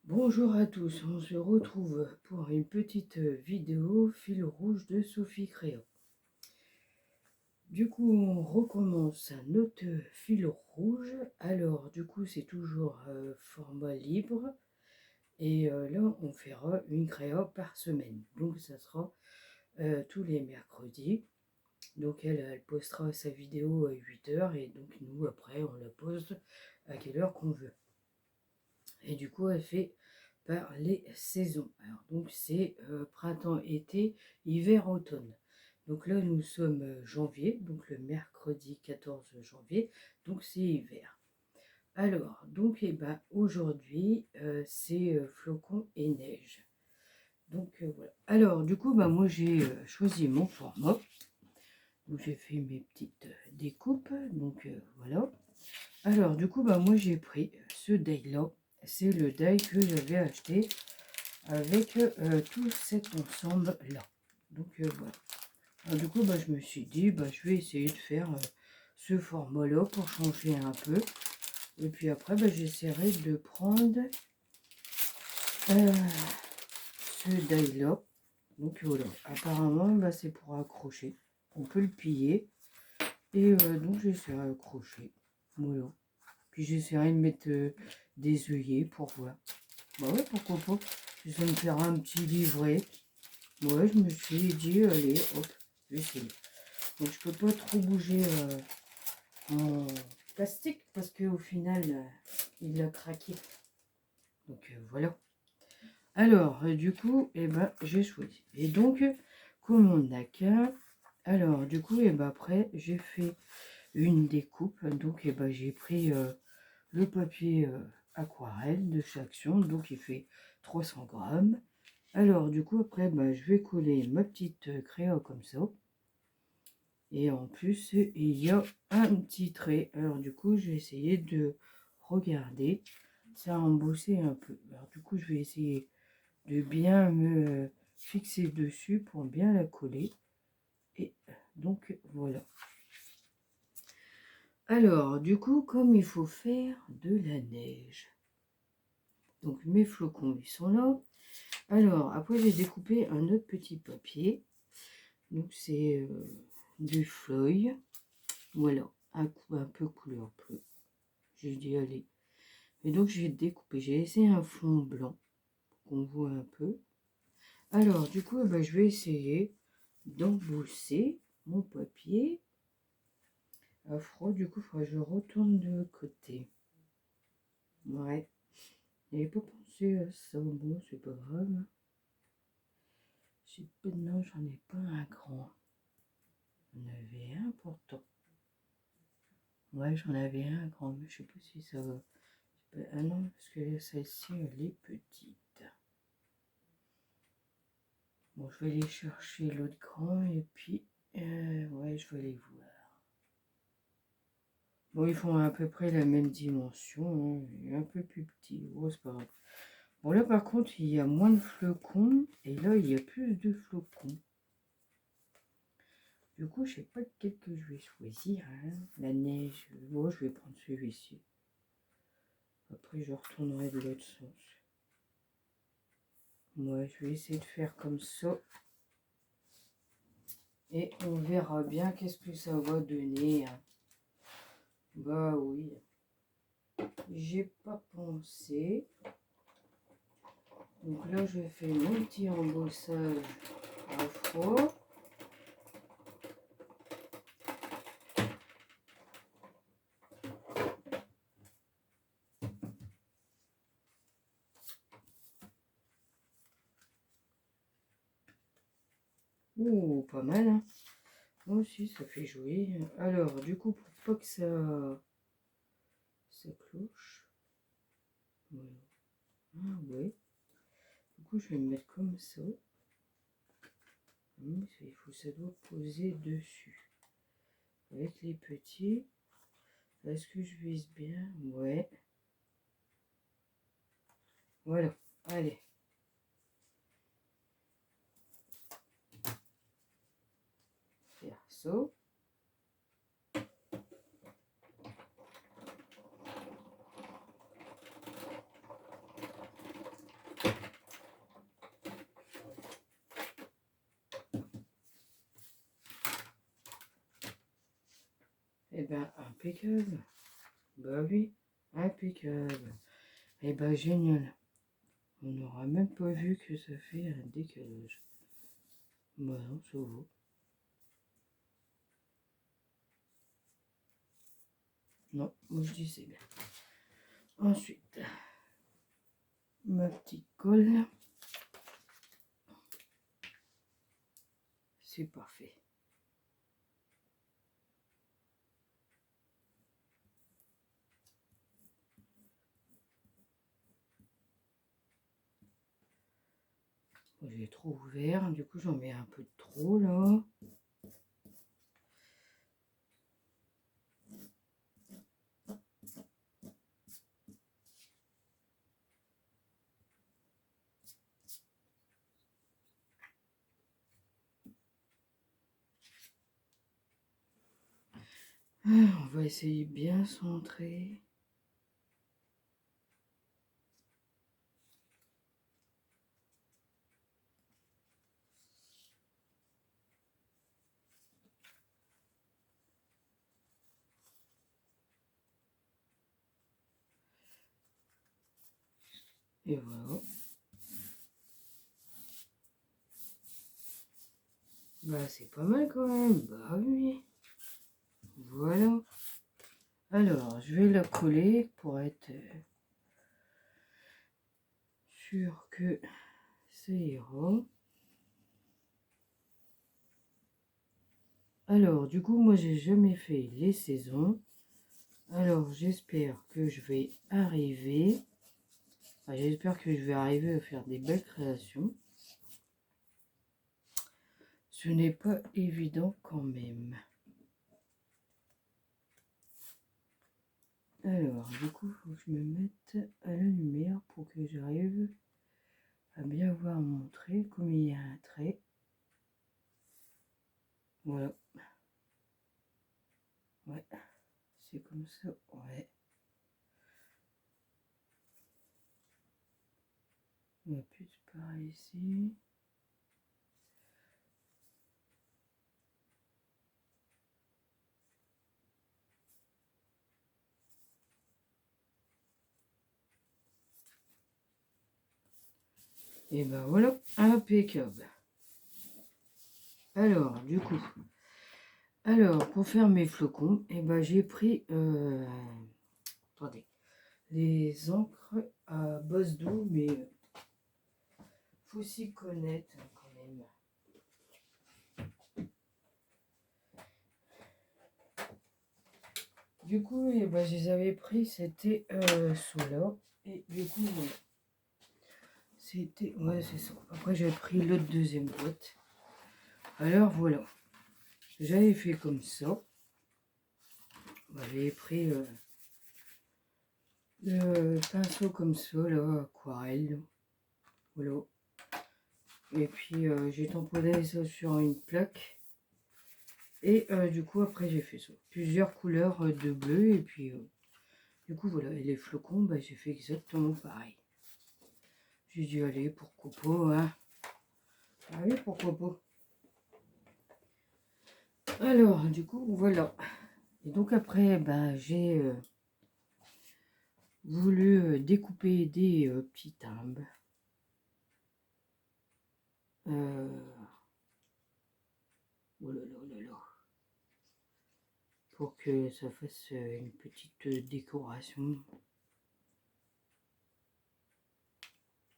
Bonjour à tous, on se retrouve pour une petite vidéo fil rouge de Sophie Créa. Du coup, on recommence notre fil rouge. Alors, du coup, c'est toujours format libre. Et là, on fera une créa par semaine. Donc, ça sera tous les mercredis. Donc, elle postera sa vidéo à 8 heures. Et donc, nous, après, on la poste à quelle heure qu'on veut. Et du coup, elle fait par les saisons. Alors, donc, c'est printemps, été, hiver, automne. Donc là, nous sommes janvier, donc le mercredi 14 janvier, donc c'est hiver. Alors, donc, eh ben, aujourd'hui, c'est flocons et neige. Donc, voilà. Alors, du coup, bah, moi, j'ai choisi mon format. Donc, j'ai fait mes petites découpes. Donc, voilà. Alors, du coup, bah, moi, j'ai pris ce die-là. C'est le die que j'avais acheté avec tout cet ensemble-là. Donc, voilà. Alors, du coup, bah, je me suis dit, bah, je vais essayer de faire ce format-là pour changer un peu. Et puis après, bah, j'essaierai de prendre ce die-là. Donc, voilà. Apparemment, bah, c'est pour accrocher. On peut le plier. Et donc, j'essaierai d'accrocher. Voilà. Puis j'essaierai de mettre des œillets pour voir. Bah ouais, pourquoi pas. Puis ça me fera un petit livret. Ouais, je me suis dit, allez, hop, je vais essayer. Donc je peux pas trop bouger mon plastique parce qu'au final, il a craqué. Donc voilà. Alors, du coup, eh ben, j'ai choisi. Et donc, comme on n'a qu'un, alors du coup, après, j'ai fait une découpe. Donc, j'ai pris le papier aquarelle de chez Action, donc il fait 300 grammes. Alors du coup après je vais coller ma petite créa comme ça. Et en plus il y a un petit trait. Alors du coup je vais essayer de regarder. Ça a embossé un peu. Alors du coup je vais essayer de bien me fixer dessus pour bien la coller. Et donc voilà. Alors du coup comme il faut faire de la neige. Donc mes flocons ils sont là. Alors après j'ai découpé un autre petit papier. Donc c'est du feuille. Voilà, un peu couleur bleue. J'ai dit allez. Et donc j'ai découpé, j'ai laissé un fond blanc qu'on voit un peu. Alors du coup je vais essayer d'embosser mon papier à froid. Du coup il faudra que je retourne de l'autre côté. Ouais, j'avais pas pensé à ça. Bon, c'est pas grave. Non, j'en ai pas un grand. J'en avais un pourtant. Ouais, j'en avais un grand, mais je sais pas si ça va. Ah non, parce que celle-ci, elle est petite. Bon, je vais aller chercher l'autre grand et puis, ouais, je vais aller voir. Bon, ils font à peu près la même dimension, hein, il est un peu plus petit. Oh, c'est pas grave. Bon, là, par contre, il y a moins de flocons et là, il y a plus de flocons. Du coup, je sais pas lequel que je vais choisir. Hein. La neige, bon, je vais prendre celui-ci. Après, je retournerai de l'autre sens. Ouais, je vais essayer de faire comme ça. Et on verra bien qu'est-ce que ça va donner. Hein. Bah oui. J'ai pas pensé. Donc là, je fais mon petit embossage à froid. Oh, pas mal. Hein. Moi aussi, ça fait jouer. Alors, du coup, pour pas que ça cloche. Voilà. Ah ouais. Du coup, je vais me mettre comme ça. Il faut, ça doit poser dessus. Avec les petits. Est-ce que je vise bien? Ouais. Voilà. Allez. Faire ça. Eh ben, impeccable. Bah oui, impeccable. Eh ben, génial. On n'aura même pas vu que ça fait un décalage. Bah non, ça vaut. Non, moi je dis c'est bien. Ensuite, ma petite colle. C'est parfait. J'ai trop ouvert, du coup j'en mets un peu trop là. On va essayer de bien centrer. Et voilà. Bah c'est pas mal quand même. Bah oui. Voilà. Alors, je vais la coller pour être sûr que ça ira. Alors, du coup, moi, j'ai jamais fait les saisons. Alors, j'espère que je vais arriver. Enfin, j'espère que je vais arriver à faire des belles créations. Ce n'est pas évident quand même. Alors, du coup, il faut que je me mette à la lumière pour que j'arrive à bien voir mon trait, comme il y a un trait. Voilà. Ouais, c'est comme ça, ouais. On va plus par ici. Et ben voilà, impeccable. Alors, du coup, pour faire mes flocons, et ben j'ai pris, attendez, les encres à base d'eau, mais faut s'y connaître quand même. Du coup, et ben, je les avais pris, c'était ceux-là, et du coup, voilà. C'était, ouais, c'est ça. Après, j'ai pris l'autre deuxième boîte. Alors voilà, j'avais fait comme ça. J'avais pris le pinceau comme ça, là, aquarelle. Voilà. Et puis j'ai tamponné ça sur une plaque. Et du coup après j'ai fait ça. Plusieurs couleurs de bleu. Et puis du coup voilà. Et les flocons, bah, j'ai fait exactement pareil. J'ai dit allez, pourquoi pas, hein. Allez, pourquoi pas. Alors du coup voilà. Et donc après ben, j'ai voulu découper des petits timbres. Oh là là là là. Pour que ça fasse une petite décoration.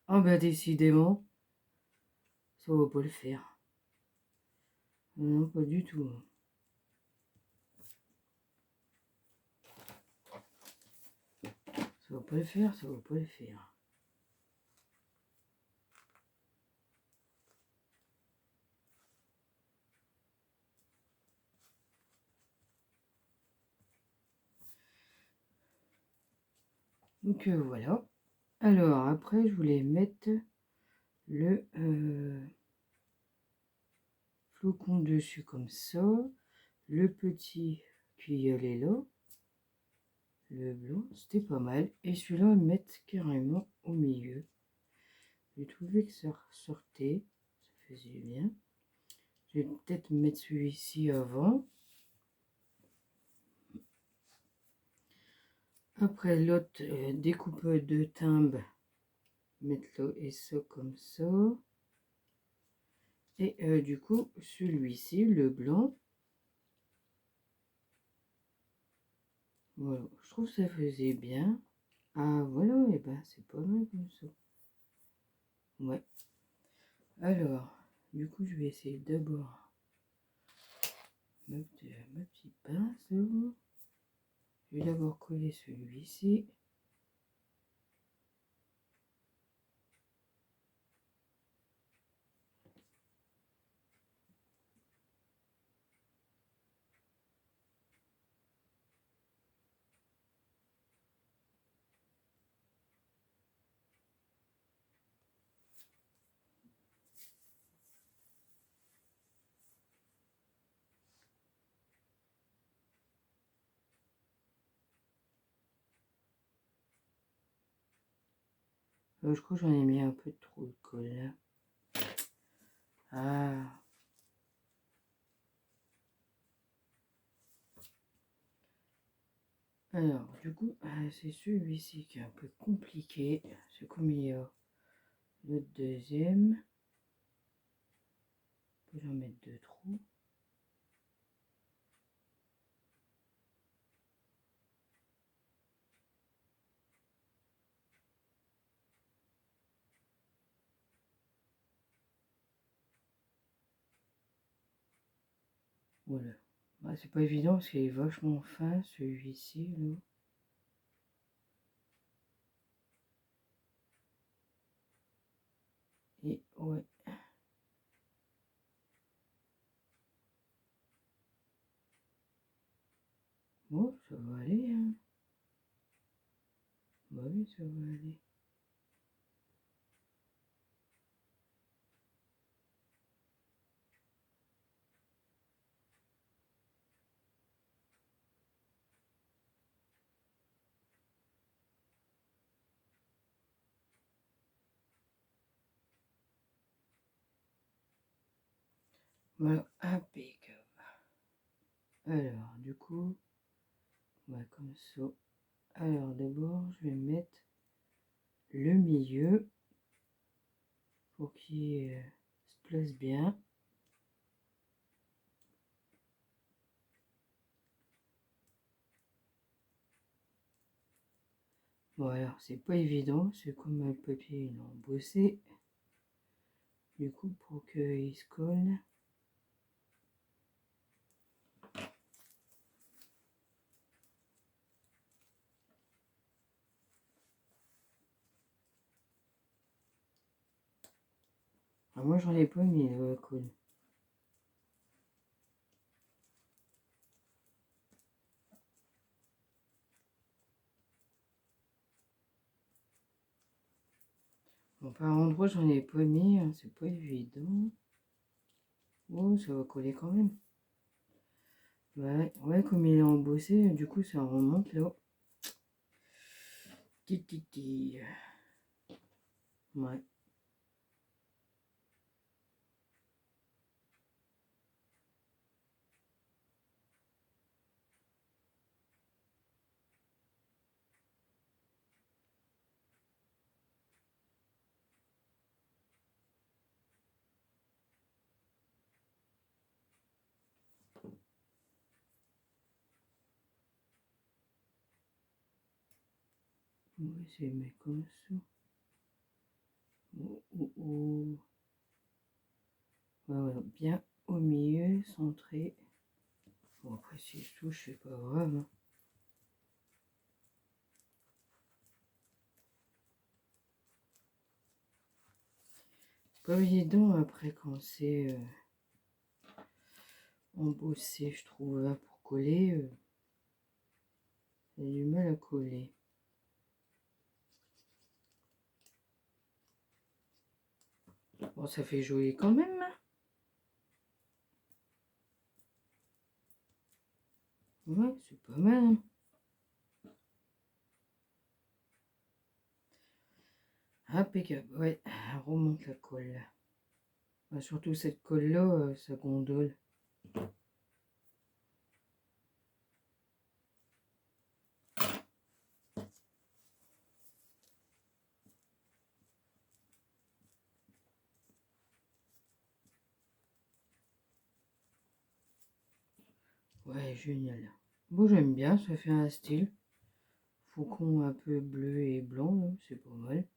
Ah bah décidément, ça va pas le faire. Non, pas du tout. Ça va pas le faire, ça va pas le faire. Donc voilà. Alors après, je voulais mettre le flocon dessus comme ça. Le petit qui allait là. Le blanc, c'était pas mal. Et celui-là, le mettre carrément au milieu. J'ai trouvé que ça ressortait. Ça faisait bien. Je vais peut-être mettre celui-ci avant. Après l'autre découpe de timbre, mettre-le et ça comme ça. Et du coup, celui-ci, le blanc, voilà, je trouve que ça faisait bien. Ah voilà, et ben c'est pas mal comme ça. Ouais. Alors, du coup, je vais essayer d'abord ma petite pince. Là. Je vais d'abord coller celui-ci. Je crois que j'en ai mis un peu trop de colle là. Ah. Alors, du coup, c'est celui-ci qui est un peu compliqué. C'est comme il y a le deuxième. Je peux en mettre deux trous. Voilà. Bah, c'est pas évident parce qu'il est vachement fin celui-ci. Là. Et ouais. Bon, ça va aller. Hein. Bah oui, ça va aller. Voilà, impeccable. Alors, du coup, comme ça. Alors, d'abord, je vais mettre le milieu pour qu'il se place bien. Bon, alors, c'est pas évident, c'est comme le papier il est embossé. Du coup, pour qu'il se colle. Ah, moi, j'en ai pas mis le colle. Bon, par endroit, j'en ai pas mis, hein, c'est pas évident. Oh, ça va coller quand même. Ouais, ouais, comme il est embossé, du coup, ça remonte là. Titi. Ouais. On va essayer de mettre comme ça. Oh, oh, oh. Ouais, ouais, bien au milieu, centré. Bon, après, si je touche, c'est pas grave. Hein. C'est pas évident après quand c'est embossé, je trouve, hein, pour coller. J'ai du mal à coller. Bon, ça fait joli quand même. Hein. Ouais, c'est pas mal. Hein. Impeccable. Ouais, remonte la colle. Bah, surtout cette colle-là, ça gondole. Ouais, génial. Bon, j'aime bien, ça fait un style. Faucon un peu bleu et blanc, là, c'est pas mal.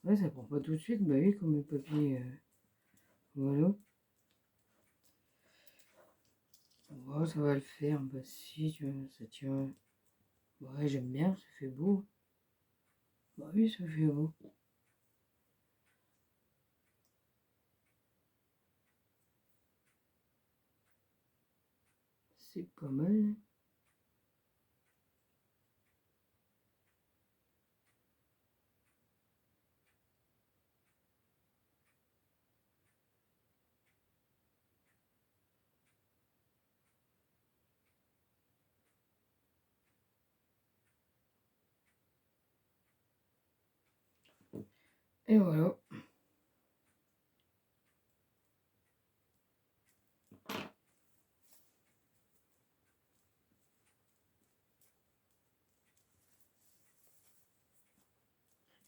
Ouais, ça prend pas tout de suite, bah oui, comme le papier. Voilà. Oh, ça va le faire, bah si, tu vois, ça tient. Ouais, j'aime bien, ça fait beau. Bah oui, ça fait beau. C'est pas mal. Et voilà.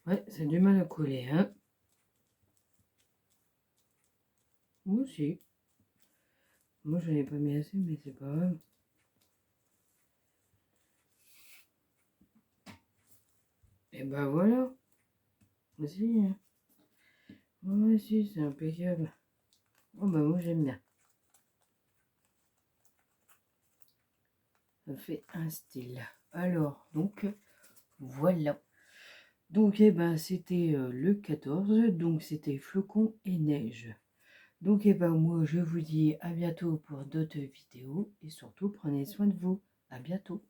Ouais, ça a du mal à coller, hein. Moi aussi. Moi, j'en ai pas mis assez, mais c'est pas grave. Et bah voilà. Aussi, hein. Ouais, si, c'est impeccable. Oh bah moi, j'aime bien. Ça fait un style. Alors, donc, voilà. Donc, eh ben, c'était le 14, donc c'était flocons et neige. Donc, eh ben, moi, je vous dis à bientôt pour d'autres vidéos et surtout, prenez soin de vous. À bientôt.